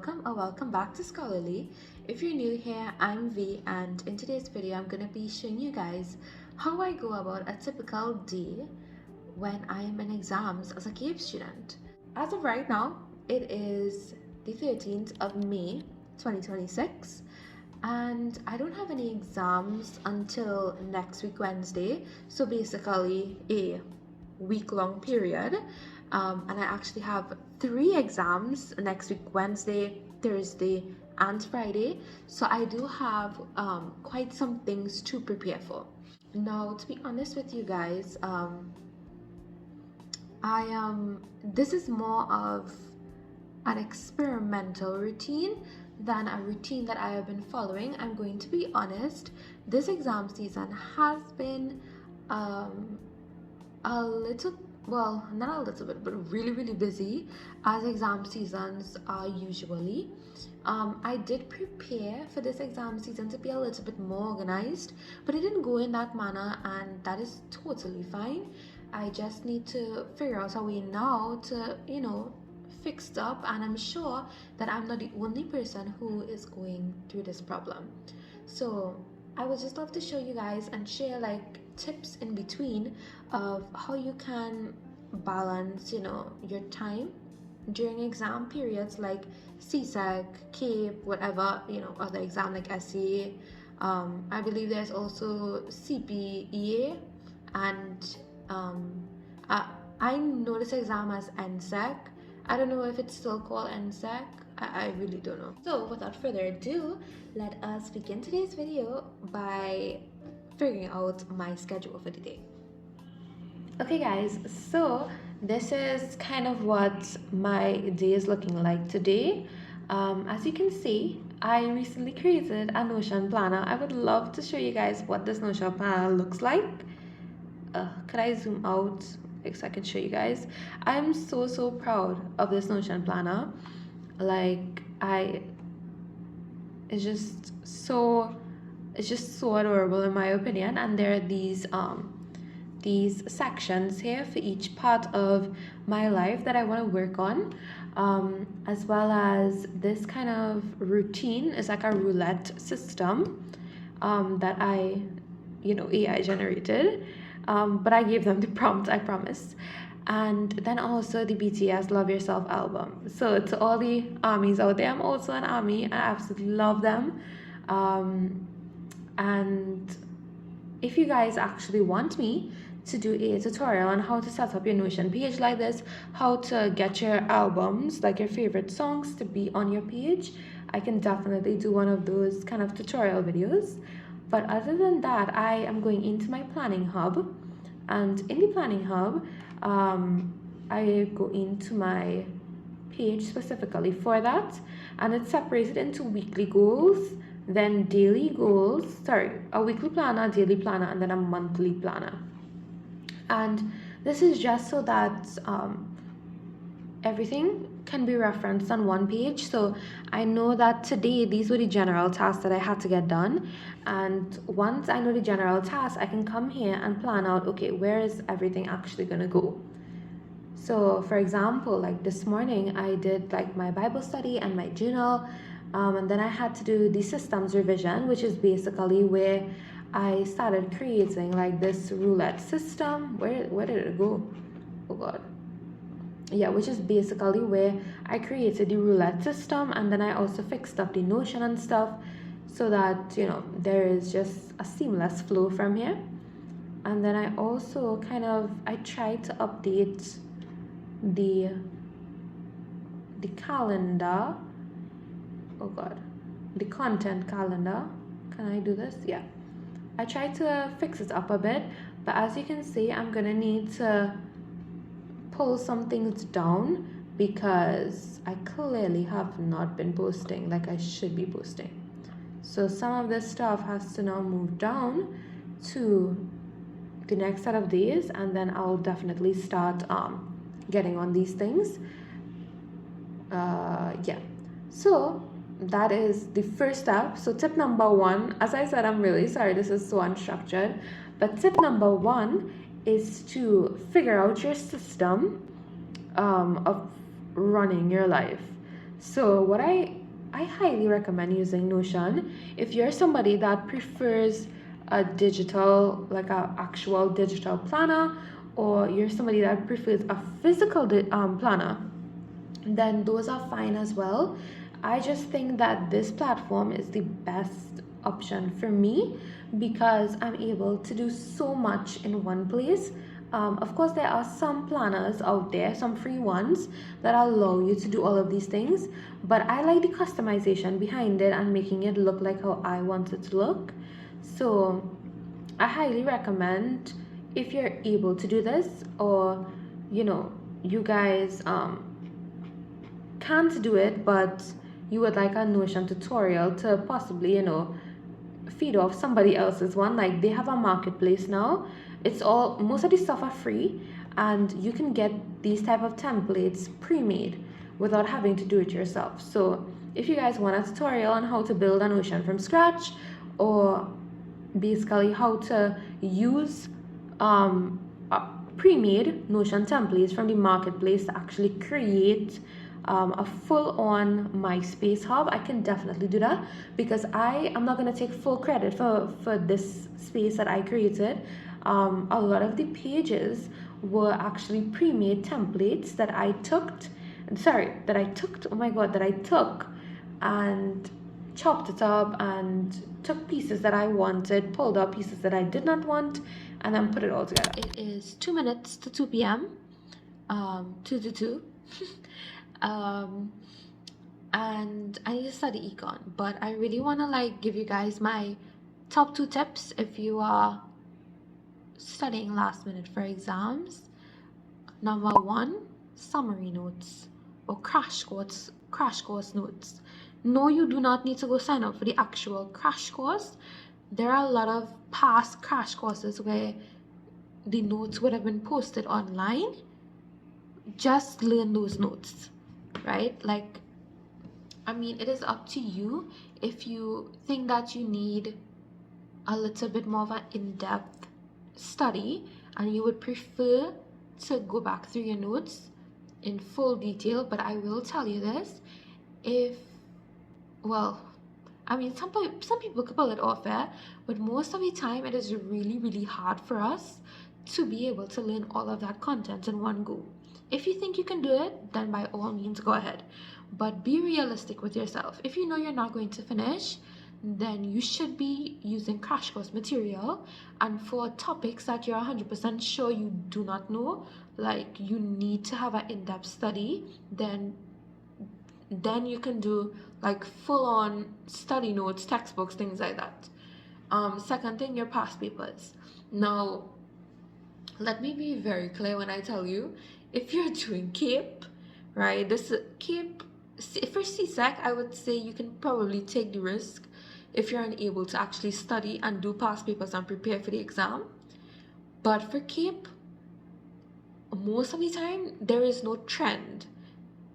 welcome or welcome back to Scholarly. If you're new here, I'm V, and in today's video I'm going to be showing you guys how I go about a typical day when I am in exams as a CAPE student. As of right now, it is the 13th of May 2026, and I don't have any exams until next week Wednesday, so basically a week-long period. And I actually have 3 exams next week Wednesday, Thursday, and Friday, so I do have quite some things to prepare for. Now, to be honest with you guys, this is more of an experimental routine than a routine that I have been following. I'm going to be honest, this exam season has been a little, well, not a little bit, but really busy, as exam seasons are usually. I did prepare for this exam season to be a little bit more organized, but it didn't go in that manner, and that is totally fine. I just need to figure out a way now to, fix it up, and I'm sure that I'm not the only person who is going through this problem. So I would just love to show you guys and share like tips in between of how you can balance, your time during exam periods like CSEC, CAPE, whatever, other exam like SEA. I believe there's also CPEA, and I know this exam as NSEC. I don't know if it's still called NSEC. I really don't know. So without further ado, let us begin today's video by figuring out my schedule for the day. Okay guys, so this is kind of what my day is looking like today. As you can see, I recently created a Notion planner. I would love to show you guys what this Notion planner looks like. Could I zoom out so I can show you guys? I'm so proud of this Notion planner. Like, it's just so adorable in my opinion. And there are these sections here for each part of my life that I want to work on, as well as this kind of routine is like a roulette system that I AI generated, but I gave them the prompt, I promise. And then also the BTS Love Yourself album. So to all the armies out there, I'm also an army and I absolutely love them. And if you guys actually want me to do a tutorial on how to set up your Notion page like this, how to get your albums, like your favorite songs, to be on your page, I can definitely do one of those kind of tutorial videos. But other than that, I am going into my planning hub, and in the planning hub, I go into my page specifically for that, and it's separated into weekly goals, then daily goals, a weekly planner, daily planner, and then a monthly planner. And this is just so that everything can be referenced on one page. So I know that today these were the general tasks that I had to get done, and once I know the general tasks, I can come here and plan out, okay, where is everything actually gonna go. So for example, like this morning I did like my Bible study and my journal, and then I had to do the systems revision, which is basically where I started creating like this roulette system. Where did it go? Oh god. Yeah, which is basically where I created the roulette system, and then I also fixed up the Notion and stuff so that there is just a seamless flow from here. And then I also I tried to update the calendar. Oh god, the content calendar. Can I do this? Yeah, I tried to fix it up a bit, but as you can see, I'm gonna need to pull some things down because I clearly have not been posting like I should be posting. So some of this stuff has to now move down to the next set of days, and then I'll definitely start getting on these things. Yeah, so that is the first step. So tip number 1, as I said, I'm really sorry this is so unstructured, but tip number 1 is to figure out your system of running your life. So what I highly recommend using Notion if you're somebody that prefers a digital, like a actual digital planner, or you're somebody that prefers a physical planner, then those are fine as well. I just think that this platform is the best option for me because I'm able to do so much in one place. Of course, there are some planners out there, some free ones that allow you to do all of these things, but I like the customization behind it and making it look like how I want it to look. So I highly recommend if you're able to do this, or you know, you guys can't do it, but you would like a Notion tutorial to possibly, feed off somebody else's one. Like they have a marketplace now. It's all, most of the stuff are free, and you can get these type of templates pre-made without having to do it yourself. So if you guys want a tutorial on how to build a Notion from scratch, or basically how to use um, pre-made Notion templates from the marketplace to actually create a full-on MySpace hub, I can definitely do that because I am not going to take full credit for this space that I created. A lot of the pages were actually pre-made templates that I took, oh my god, that I took and chopped it up and took pieces that I wanted, pulled out pieces that I did not want, and then put it all together. It is 2 minutes to 2 p.m. 2 to 2. um, and I need to study econ, but I really want to like give you guys my top 2 tips if you are studying last minute for exams. Number 1, summary notes or crash course notes. No, you do not need to go sign up for the actual crash course. There are a lot of past crash courses where the notes would have been posted online. Just learn those notes, right? Like, I mean, it is up to you if you think that you need a little bit more of an in-depth study and you would prefer to go back through your notes in full detail. But I will tell you this, if, well, I mean, some people could pull it off, but most of the time it is really, really hard for us to be able to learn all of that content in one go. If you think you can do it, then by all means go ahead. But be realistic with yourself. If you know you're not going to finish, then you should be using crash course material. And for topics that you're 100% sure you do not know, like you need to have an in-depth study, then you can do like full-on study notes, textbooks, things like that. Second thing, your past papers. Now, let me be very clear when I tell you, if you're doing CAPE, right, this CAPE, for CSEC, I would say you can probably take the risk if you're unable to actually study and do past papers and prepare for the exam. But for CAPE, most of the time, there is no trend.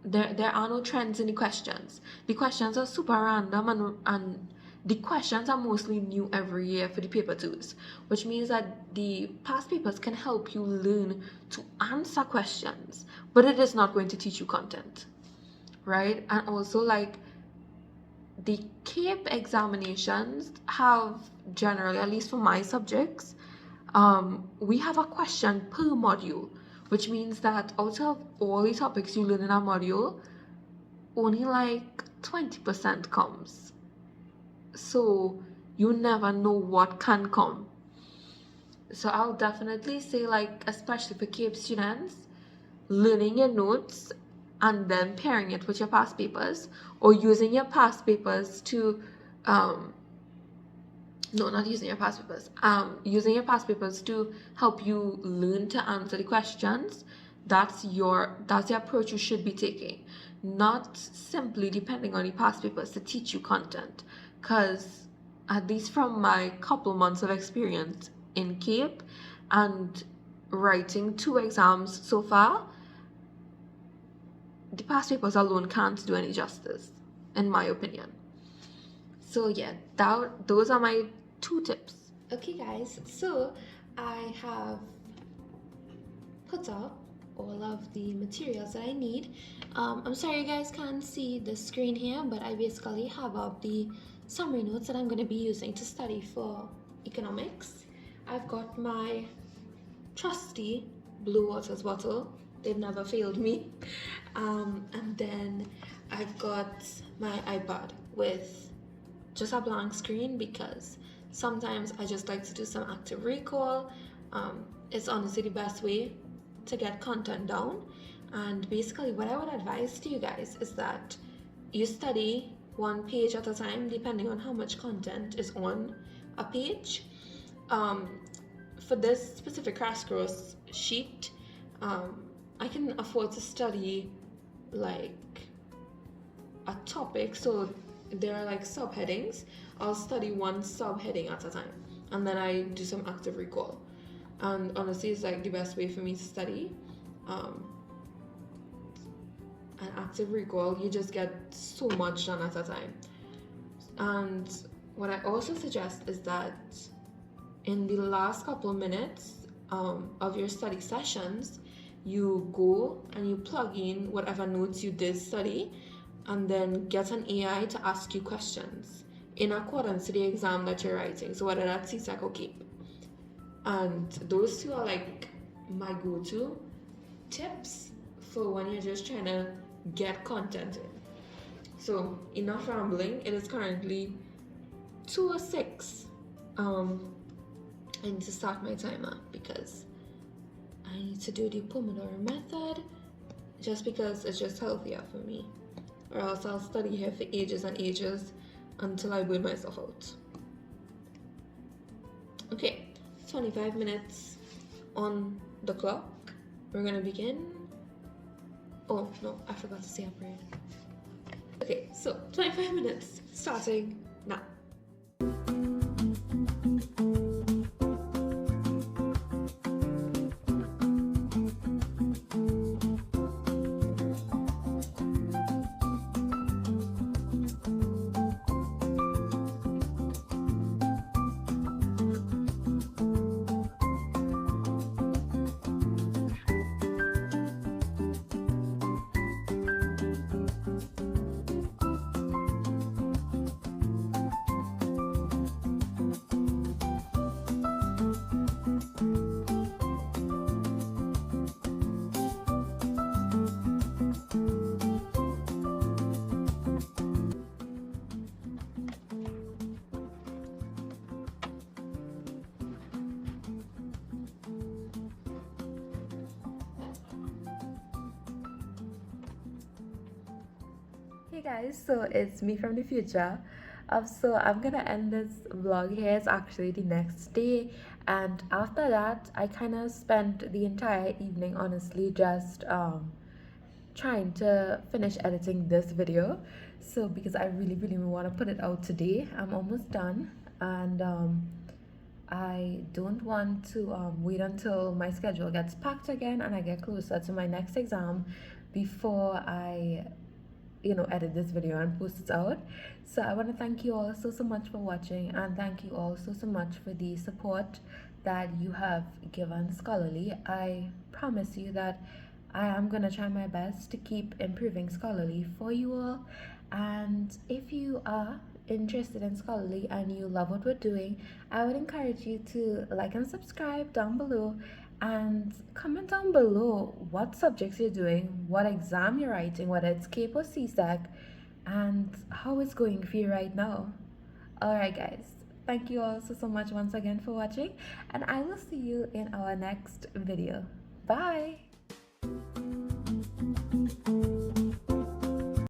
There are no trends in the questions. The questions are super random, and the questions are mostly new every year for the paper twos, which means that the past papers can help you learn to answer questions, but it is not going to teach you content, right? And also, like, the CAPE examinations have generally, at least for my subjects, we have a question per module, which means that out of all the topics you learn in a module, only like 20% comes. So you never know what can come. So I'll definitely say, like, especially for CAPE students, learning your notes and then pairing it with your past papers, or using your past papers to no, not using your past papers, using your past papers to help you learn to answer the questions. That's the approach you should be taking, not simply depending on the past papers to teach you content. Because at least from my couple months of experience in CAPE and writing 2 exams so far, the past papers alone can't do any justice, in my opinion. So yeah, those are my 2 tips. Okay guys, so I have put up all of the materials that I need. I'm sorry you guys can't see the screen here, but I basically have up the summary notes that I'm going to be using to study for economics. I've got my trusty blue waters bottle. They've never failed me. And then I've got my iPad with just a blank screen because sometimes I just like to do some active recall. It's honestly the best way to get content down. And basically, what I would advise to you guys is that you study one page at a time, depending on how much content is on a page. For this specific crash course sheet, I can afford to study like a topic, so there are like subheadings. I'll study one subheading at a time, and then I do some active recall. And honestly, it's like the best way for me to study. An active recall, you just get so much done at a time. And what I also suggest is that in the last couple of minutes of your study sessions, you go and you plug in whatever notes you did study, and then get an AI to ask you questions in accordance to the exam that you're writing. So whether that's CSEC or CAPE. And those two are like my go-to tips for when you're just trying to get content in. So enough rambling. It is currently 2:06. I need to start my timer because I need to do the Pomodoro method, just because it's just healthier for me, or else I'll study here for ages and ages until I burn myself out. Okay, 25 minutes on the clock. We're gonna begin. Oh no, I forgot to say a prayer. Okay, so 25 minutes starting now. Hey guys, so it's me from the future. So I'm gonna end this vlog here. It's actually the next day, and after that, I kind of spent the entire evening, honestly, just trying to finish editing this video. So because I really want to put it out today, I'm almost done, and I don't want to wait until my schedule gets packed again and I get closer to my next exam before I edit this video and post it out. So I want to thank you all so much for watching, and thank you all so much for the support that you have given Scholarly. I promise you that I am gonna try my best to keep improving Scholarly for you all. And if you are interested in Scholarly and you love what we're doing, I would encourage you to like and subscribe down below, and comment down below what subjects you're doing, what exam you're writing, whether it's CAPE or CSEC, and how it's going for you right now. Alright guys, thank you all so much once again for watching, and I will see you in our next video. Bye!